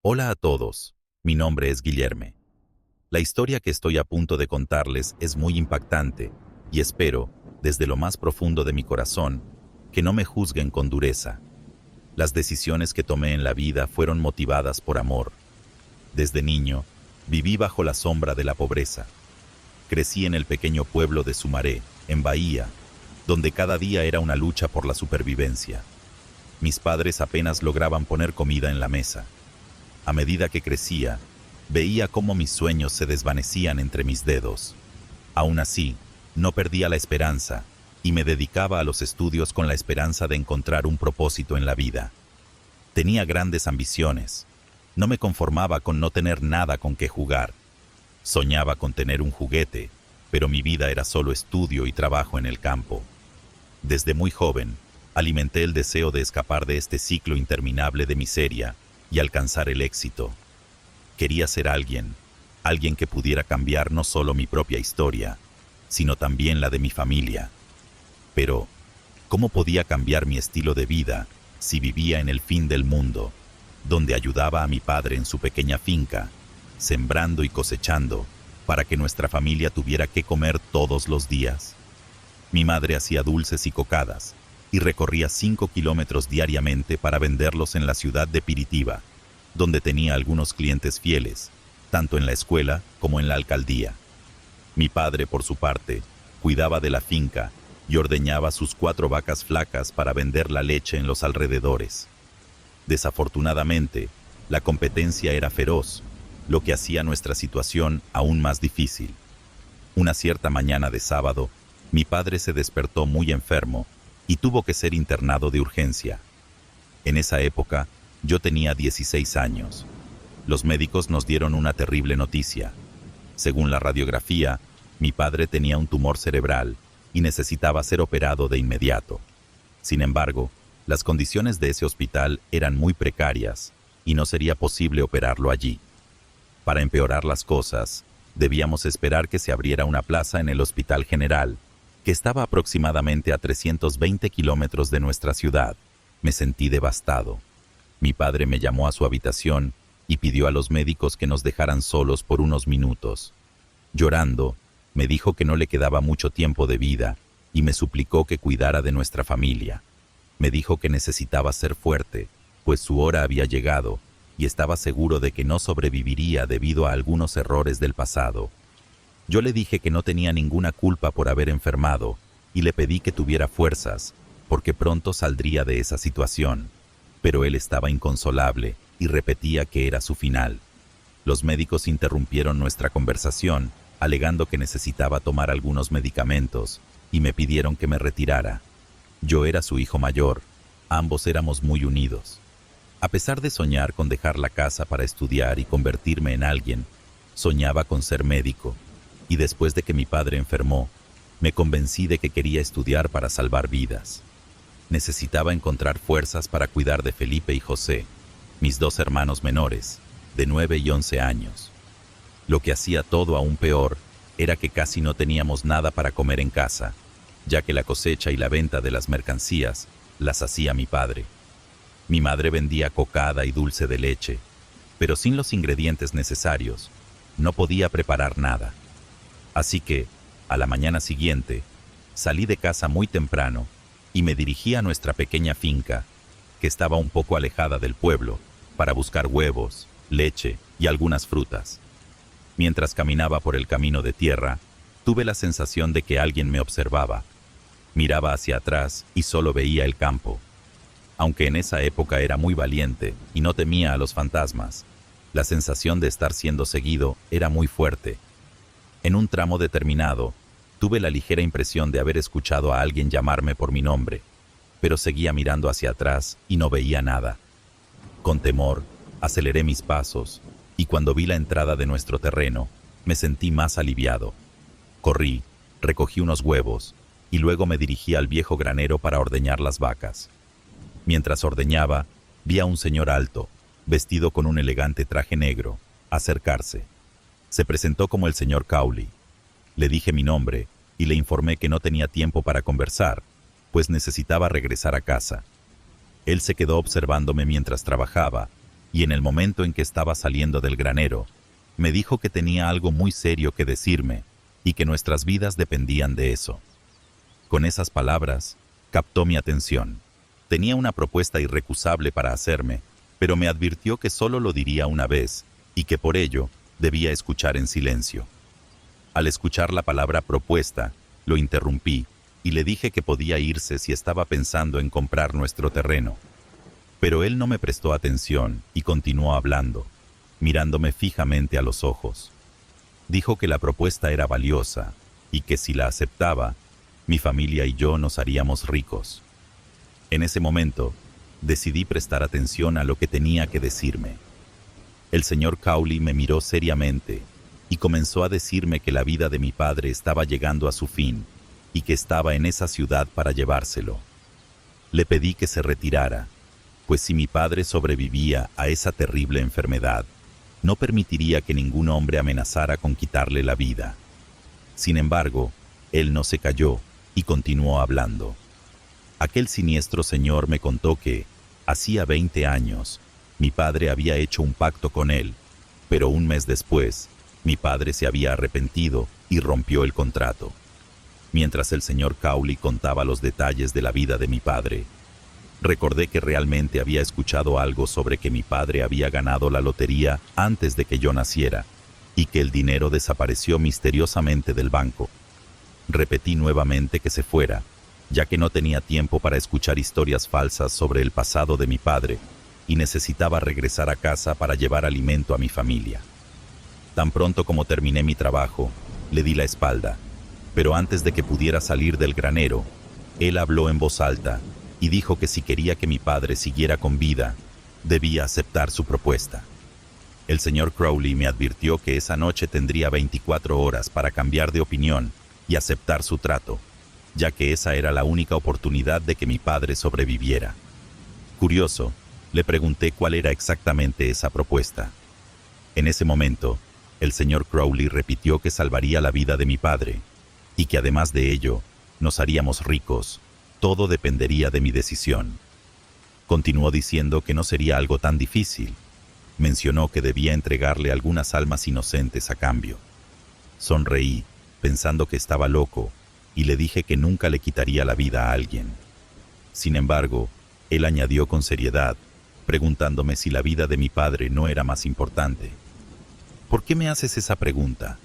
Hola a todos, mi nombre es Guillerme. La historia que estoy a punto de contarles es muy impactante y espero, desde lo más profundo de mi corazón, que no me juzguen con dureza. Las decisiones que tomé en la vida fueron motivadas por amor. Desde niño, viví bajo la sombra de la pobreza. Crecí en el pequeño pueblo de Sumaré, en Bahía, donde cada día era una lucha por la supervivencia. Mis padres apenas lograban poner comida en la mesa. A medida que crecía, veía cómo mis sueños se desvanecían entre mis dedos. Aún así, no perdía la esperanza y me dedicaba a los estudios con la esperanza de encontrar un propósito en la vida. Tenía grandes ambiciones. No me conformaba con no tener nada con qué jugar. Soñaba con tener un juguete, pero mi vida era solo estudio y trabajo en el campo. Desde muy joven, alimenté el deseo de escapar de este ciclo interminable de miseria y alcanzar el éxito. Quería ser alguien que pudiera cambiar no solo mi propia historia, sino también la de mi familia. Pero, ¿cómo podía cambiar mi estilo de vida si vivía en el fin del mundo, donde ayudaba a mi padre en su pequeña finca, sembrando y cosechando, para que nuestra familia tuviera que comer todos los días? Mi madre hacía dulces y cocadas, y recorría 5 kilómetros diariamente para venderlos en la ciudad de Piritiba, donde tenía algunos clientes fieles, tanto en la escuela como en la alcaldía. Mi padre, por su parte, cuidaba de la finca y ordeñaba sus 4 vacas flacas para vender la leche en los alrededores. Desafortunadamente, la competencia era feroz, lo que hacía nuestra situación aún más difícil. Una cierta mañana de sábado, mi padre se despertó muy enfermo y tuvo que ser internado de urgencia. En esa época, yo tenía 16 años. Los médicos nos dieron una terrible noticia. Según la radiografía, mi padre tenía un tumor cerebral y necesitaba ser operado de inmediato. Sin embargo, las condiciones de ese hospital eran muy precarias y no sería posible operarlo allí. Para empeorar las cosas, debíamos esperar que se abriera una plaza en el Hospital General, que estaba aproximadamente a 320 kilómetros de nuestra ciudad. Me sentí devastado. Mi padre me llamó a su habitación y pidió a los médicos que nos dejaran solos por unos minutos. Llorando, me dijo que no le quedaba mucho tiempo de vida y me suplicó que cuidara de nuestra familia. Me dijo que necesitaba ser fuerte, pues su hora había llegado y estaba seguro de que no sobreviviría debido a algunos errores del pasado. Yo le dije que no tenía ninguna culpa por haber enfermado y le pedí que tuviera fuerzas, porque pronto saldría de esa situación. Pero él estaba inconsolable y repetía que era su final. Los médicos interrumpieron nuestra conversación, alegando que necesitaba tomar algunos medicamentos, y me pidieron que me retirara. Yo era su hijo mayor, ambos éramos muy unidos. A pesar de soñar con dejar la casa para estudiar y convertirme en alguien, soñaba con ser médico. Y después de que mi padre enfermó, me convencí de que quería estudiar para salvar vidas. Necesitaba encontrar fuerzas para cuidar de Felipe y José, mis 2 hermanos menores, de 9 y 11 años. Lo que hacía todo aún peor era que casi no teníamos nada para comer en casa, ya que la cosecha y la venta de las mercancías las hacía mi padre. Mi madre vendía cocada y dulce de leche, pero sin los ingredientes necesarios, no podía preparar nada. Así que, a la mañana siguiente, salí de casa muy temprano y me dirigí a nuestra pequeña finca, que estaba un poco alejada del pueblo, para buscar huevos, leche y algunas frutas. Mientras caminaba por el camino de tierra, tuve la sensación de que alguien me observaba. Miraba hacia atrás y solo veía el campo. Aunque en esa época era muy valiente y no temía a los fantasmas, la sensación de estar siendo seguido era muy fuerte. En un tramo determinado, tuve la ligera impresión de haber escuchado a alguien llamarme por mi nombre, pero seguía mirando hacia atrás y no veía nada. Con temor, aceleré mis pasos, y cuando vi la entrada de nuestro terreno, me sentí más aliviado. Corrí, recogí unos huevos, y luego me dirigí al viejo granero para ordeñar las vacas. Mientras ordeñaba, vi a un señor alto, vestido con un elegante traje negro, acercarse. Se presentó como el señor Cowley. Le dije mi nombre y le informé que no tenía tiempo para conversar, pues necesitaba regresar a casa. Él se quedó observándome mientras trabajaba y en el momento en que estaba saliendo del granero, me dijo que tenía algo muy serio que decirme y que nuestras vidas dependían de eso. Con esas palabras, captó mi atención. Tenía una propuesta irrecusable para hacerme, pero me advirtió que solo lo diría una vez y que por ello debía escuchar en silencio. Al escuchar la palabra propuesta, lo interrumpí y le dije que podía irse si estaba pensando en comprar nuestro terreno. Pero él no me prestó atención y continuó hablando, mirándome fijamente a los ojos. Dijo que la propuesta era valiosa y que si la aceptaba, mi familia y yo nos haríamos ricos. En ese momento, decidí prestar atención a lo que tenía que decirme. El señor Cowley me miró seriamente y comenzó a decirme que la vida de mi padre estaba llegando a su fin y que estaba en esa ciudad para llevárselo. Le pedí que se retirara, pues si mi padre sobrevivía a esa terrible enfermedad, no permitiría que ningún hombre amenazara con quitarle la vida. Sin embargo, él no se calló y continuó hablando. Aquel siniestro señor me contó que, hacía 20 años, mi padre había hecho un pacto con él, pero un mes después, mi padre se había arrepentido y rompió el contrato. Mientras el señor Cowley contaba los detalles de la vida de mi padre, recordé que realmente había escuchado algo sobre que mi padre había ganado la lotería antes de que yo naciera y que el dinero desapareció misteriosamente del banco. Repetí nuevamente que se fuera, ya que no tenía tiempo para escuchar historias falsas sobre el pasado de mi padre y necesitaba regresar a casa para llevar alimento a mi familia. Tan pronto como terminé mi trabajo, le di la espalda, pero antes de que pudiera salir del granero, él habló en voz alta y dijo que si quería que mi padre siguiera con vida, debía aceptar su propuesta. El señor Crowley me advirtió que esa noche tendría 24 horas para cambiar de opinión y aceptar su trato, ya que esa era la única oportunidad de que mi padre sobreviviera. Curioso, le pregunté cuál era exactamente esa propuesta. En ese momento, el señor Crowley repitió que salvaría la vida de mi padre y que además de ello, nos haríamos ricos. Todo dependería de mi decisión. Continuó diciendo que no sería algo tan difícil. Mencionó que debía entregarle algunas almas inocentes a cambio. Sonreí, pensando que estaba loco, y le dije que nunca le quitaría la vida a alguien. Sin embargo, él añadió con seriedad, preguntándome si la vida de mi padre no era más importante. ¿Por qué me haces esa pregunta?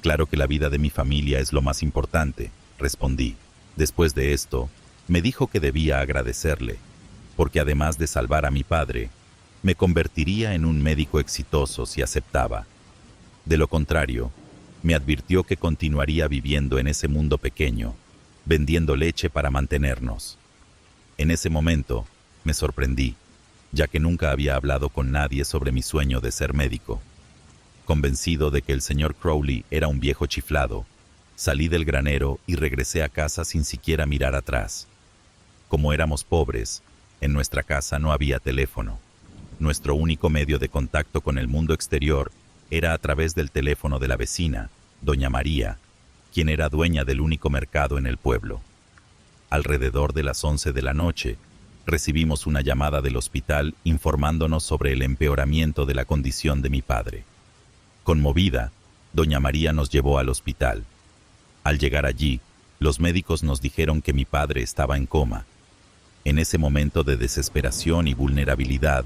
Claro que la vida de mi familia es lo más importante, respondí. Después de esto, me dijo que debía agradecerle, porque además de salvar a mi padre, me convertiría en un médico exitoso si aceptaba. De lo contrario, me advirtió que continuaría viviendo en ese mundo pequeño, vendiendo leche para mantenernos. En ese momento, me sorprendí, ya que nunca había hablado con nadie sobre mi sueño de ser médico. Convencido de que el señor Crowley era un viejo chiflado, salí del granero y regresé a casa sin siquiera mirar atrás. Como éramos pobres, en nuestra casa no había teléfono. Nuestro único medio de contacto con el mundo exterior era a través del teléfono de la vecina, doña María, quien era dueña del único mercado en el pueblo. Alrededor de las 11 de la noche, recibimos una llamada del hospital informándonos sobre el empeoramiento de la condición de mi padre. Conmovida, doña María nos llevó al hospital. Al llegar allí, los médicos nos dijeron que mi padre estaba en coma. En ese momento de desesperación y vulnerabilidad,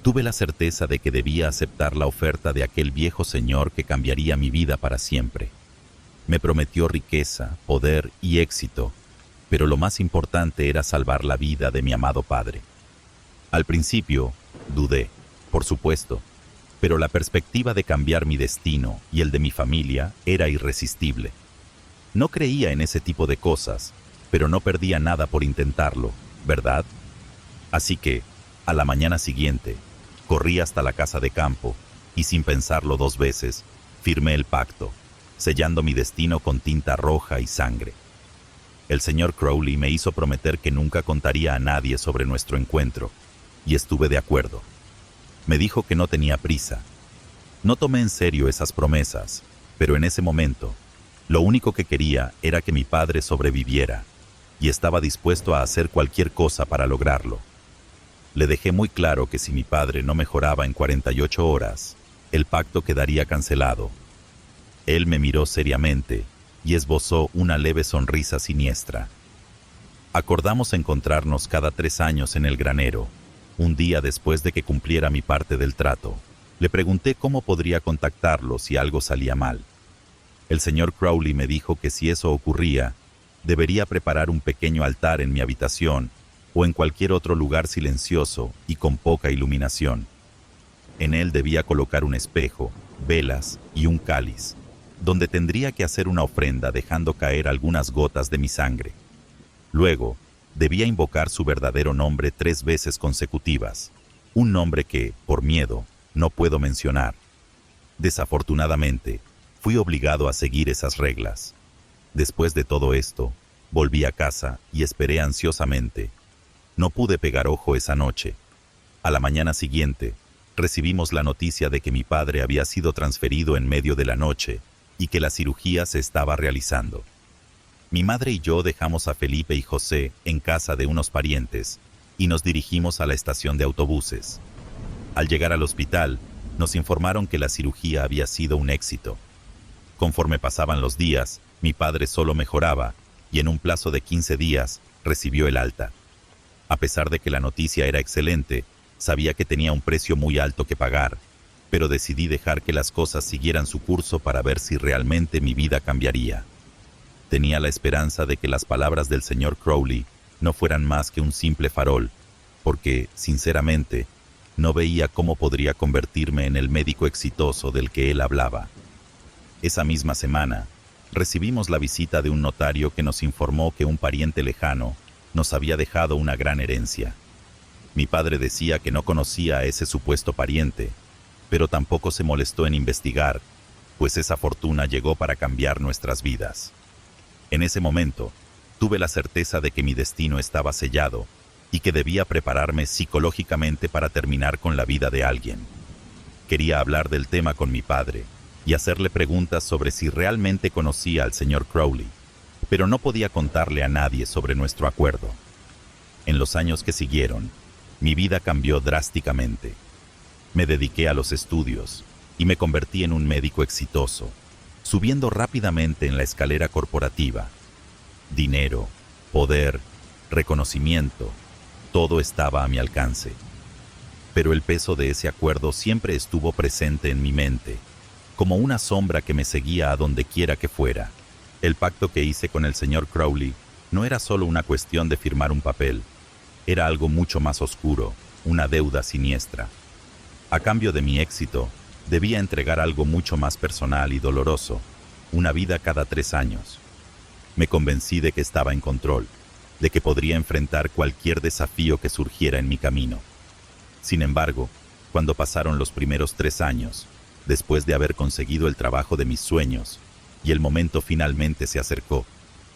tuve la certeza de que debía aceptar la oferta de aquel viejo señor que cambiaría mi vida para siempre. Me prometió riqueza, poder y éxito, pero lo más importante era salvar la vida de mi amado padre. Al principio, dudé, por supuesto, pero la perspectiva de cambiar mi destino y el de mi familia era irresistible. No creía en ese tipo de cosas, pero no perdía nada por intentarlo, ¿verdad? Así que, a la mañana siguiente, corrí hasta la casa de campo y sin pensarlo 2 veces, firmé el pacto, sellando mi destino con tinta roja y sangre. El señor Crowley me hizo prometer que nunca contaría a nadie sobre nuestro encuentro, y estuve de acuerdo. Me dijo que no tenía prisa. No tomé en serio esas promesas, pero en ese momento, lo único que quería era que mi padre sobreviviera, y estaba dispuesto a hacer cualquier cosa para lograrlo. Le dejé muy claro que si mi padre no mejoraba en 48 horas, el pacto quedaría cancelado. Él me miró seriamente y esbozó una leve sonrisa siniestra. Acordamos encontrarnos cada 3 años en el granero, un día después de que cumpliera mi parte del trato. Le pregunté cómo podría contactarlo si algo salía mal. El señor Crowley me dijo que si eso ocurría, debería preparar un pequeño altar en mi habitación o en cualquier otro lugar silencioso y con poca iluminación. En él debía colocar un espejo, velas y un cáliz, donde tendría que hacer una ofrenda dejando caer algunas gotas de mi sangre. Luego, debía invocar su verdadero nombre 3 veces consecutivas, un nombre que, por miedo, no puedo mencionar. Desafortunadamente, fui obligado a seguir esas reglas. Después de todo esto, volví a casa y esperé ansiosamente. No pude pegar ojo esa noche. A la mañana siguiente, recibimos la noticia de que mi padre había sido transferido en medio de la noche y que la cirugía se estaba realizando. Mi madre y yo dejamos a Felipe y José en casa de unos parientes y nos dirigimos a la estación de autobuses. Al llegar al hospital, nos informaron que la cirugía había sido un éxito. Conforme pasaban los días, mi padre solo mejoraba y en un plazo de 15 días recibió el alta. A pesar de que la noticia era excelente, sabía que tenía un precio muy alto que pagar, pero decidí dejar que las cosas siguieran su curso para ver si realmente mi vida cambiaría. Tenía la esperanza de que las palabras del señor Crowley no fueran más que un simple farol, porque, sinceramente, no veía cómo podría convertirme en el médico exitoso del que él hablaba. Esa misma semana, recibimos la visita de un notario que nos informó que un pariente lejano nos había dejado una gran herencia. Mi padre decía que no conocía a ese supuesto pariente, pero tampoco se molestó en investigar, pues esa fortuna llegó para cambiar nuestras vidas. En ese momento, tuve la certeza de que mi destino estaba sellado y que debía prepararme psicológicamente para terminar con la vida de alguien. Quería hablar del tema con mi padre y hacerle preguntas sobre si realmente conocía al señor Crowley, pero no podía contarle a nadie sobre nuestro acuerdo. En los años que siguieron, mi vida cambió drásticamente. Me dediqué a los estudios y me convertí en un médico exitoso, subiendo rápidamente en la escalera corporativa. Dinero, poder, reconocimiento, todo estaba a mi alcance. Pero el peso de ese acuerdo siempre estuvo presente en mi mente, como una sombra que me seguía a donde quiera que fuera. El pacto que hice con el señor Crowley no era solo una cuestión de firmar un papel, era algo mucho más oscuro, una deuda siniestra. A cambio de mi éxito, debía entregar algo mucho más personal y doloroso, una vida cada 3 años. Me convencí de que estaba en control, de que podría enfrentar cualquier desafío que surgiera en mi camino. Sin embargo, cuando pasaron los primeros 3 años, después de haber conseguido el trabajo de mis sueños, y el momento finalmente se acercó,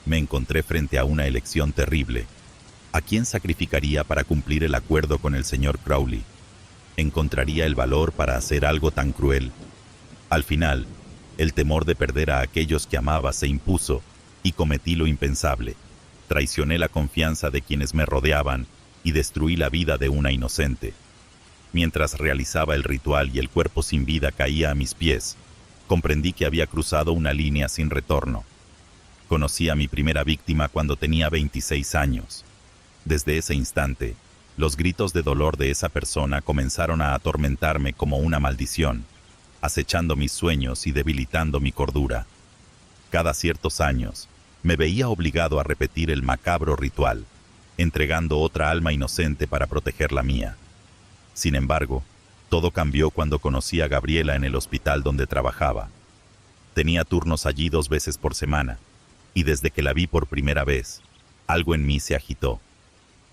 me encontré frente a una elección terrible. ¿A quién sacrificaría para cumplir el acuerdo con el señor Crowley? ¿Encontraría el valor para hacer algo tan cruel? Al final, el temor de perder a aquellos que amaba se impuso y cometí lo impensable. Traicioné la confianza de quienes me rodeaban y destruí la vida de una inocente. Mientras realizaba el ritual y el cuerpo sin vida caía a mis pies, comprendí que había cruzado una línea sin retorno. Conocí a mi primera víctima cuando tenía 26 años. Desde ese instante, los gritos de dolor de esa persona comenzaron a atormentarme como una maldición, acechando mis sueños y debilitando mi cordura. Cada ciertos años, me veía obligado a repetir el macabro ritual, entregando otra alma inocente para proteger la mía. Sin embargo, todo cambió cuando conocí a Gabriela en el hospital donde trabajaba. Tenía turnos allí 2 veces por semana, y desde que la vi por primera vez, algo en mí se agitó.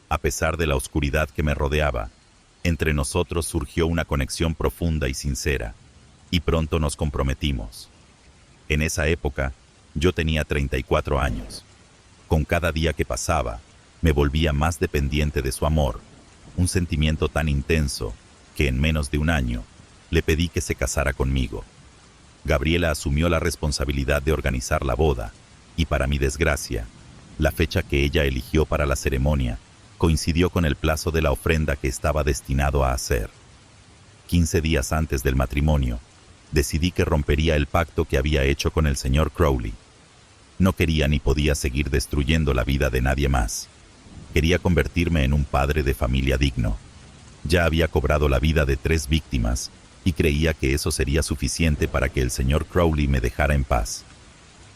A pesar de la oscuridad que me rodeaba, entre nosotros surgió una conexión profunda y sincera, y pronto nos comprometimos. En esa época, yo tenía 34 años. Con cada día que pasaba, me volvía más dependiente de su amor, un sentimiento tan intenso que en menos de un año le pedí que se casara conmigo. Gabriela asumió la responsabilidad de organizar la boda, y para mi desgracia, la fecha que ella eligió para la ceremonia coincidió con el plazo de la ofrenda que estaba destinado a hacer. 15 días antes del matrimonio, decidí que rompería el pacto que había hecho con el señor Crowley. No quería ni podía seguir destruyendo la vida de nadie más. Quería convertirme en un padre de familia digno. Ya había cobrado la vida de 3 víctimas y creía que eso sería suficiente para que el señor Crowley me dejara en paz.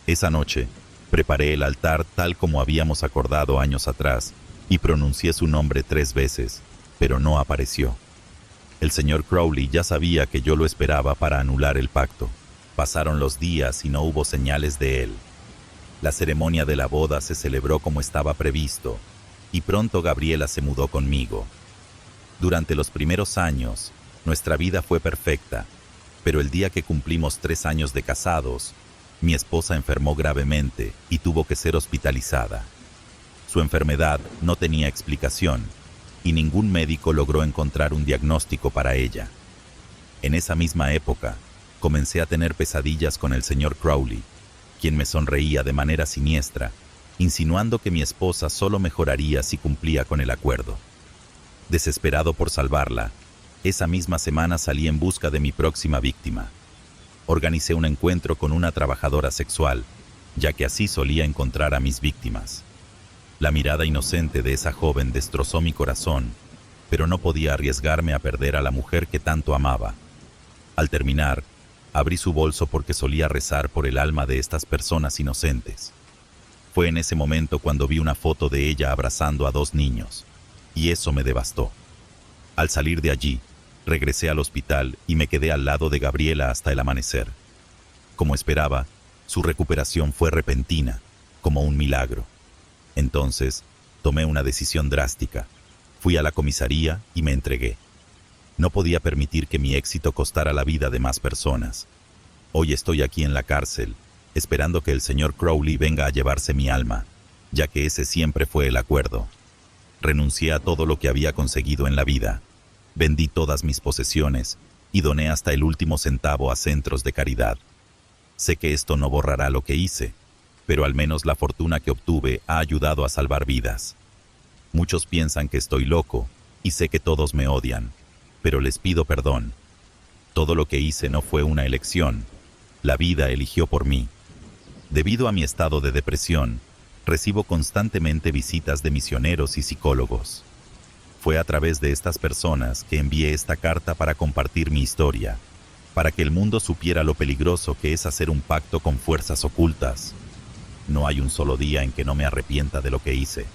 Esa noche, preparé el altar tal como habíamos acordado años atrás y pronuncié su nombre 3 veces, pero no apareció. El señor Crowley ya sabía que yo lo esperaba para anular el pacto. Pasaron los días y no hubo señales de él. La ceremonia de la boda se celebró como estaba previsto, y pronto Gabriela se mudó conmigo. Durante los primeros años, nuestra vida fue perfecta, pero el día que cumplimos 3 años de casados, mi esposa enfermó gravemente y tuvo que ser hospitalizada. Su enfermedad no tenía explicación, y ningún médico logró encontrar un diagnóstico para ella. En esa misma época, comencé a tener pesadillas con el señor Crowley, quien me sonreía de manera siniestra, insinuando que mi esposa solo mejoraría si cumplía con el acuerdo. Desesperado por salvarla, esa misma semana salí en busca de mi próxima víctima. Organicé un encuentro con una trabajadora sexual, ya que así solía encontrar a mis víctimas. La mirada inocente de esa joven destrozó mi corazón, pero no podía arriesgarme a perder a la mujer que tanto amaba. Al terminar, abrí su bolso porque solía rezar por el alma de estas personas inocentes. Fue en ese momento cuando vi una foto de ella abrazando a 2 niños, y eso me devastó. Al salir de allí, regresé al hospital y me quedé al lado de Gabriela hasta el amanecer. Como esperaba, su recuperación fue repentina, como un milagro. Entonces, tomé una decisión drástica. Fui a la comisaría y me entregué. No podía permitir que mi éxito costara la vida de más personas. Hoy estoy aquí en la cárcel, esperando que el señor Crowley venga a llevarse mi alma, ya que ese siempre fue el acuerdo. Renuncié a todo lo que había conseguido en la vida. Vendí todas mis posesiones y doné hasta el último centavo a centros de caridad. Sé que esto no borrará lo que hice, pero al menos la fortuna que obtuve ha ayudado a salvar vidas. Muchos piensan que estoy loco y sé que todos me odian, pero les pido perdón. Todo lo que hice no fue una elección. La vida eligió por mí. Debido a mi estado de depresión, recibo constantemente visitas de misioneros y psicólogos. Fue a través de estas personas que envié esta carta para compartir mi historia, para que el mundo supiera lo peligroso que es hacer un pacto con fuerzas ocultas. No hay un solo día en que no me arrepienta de lo que hice.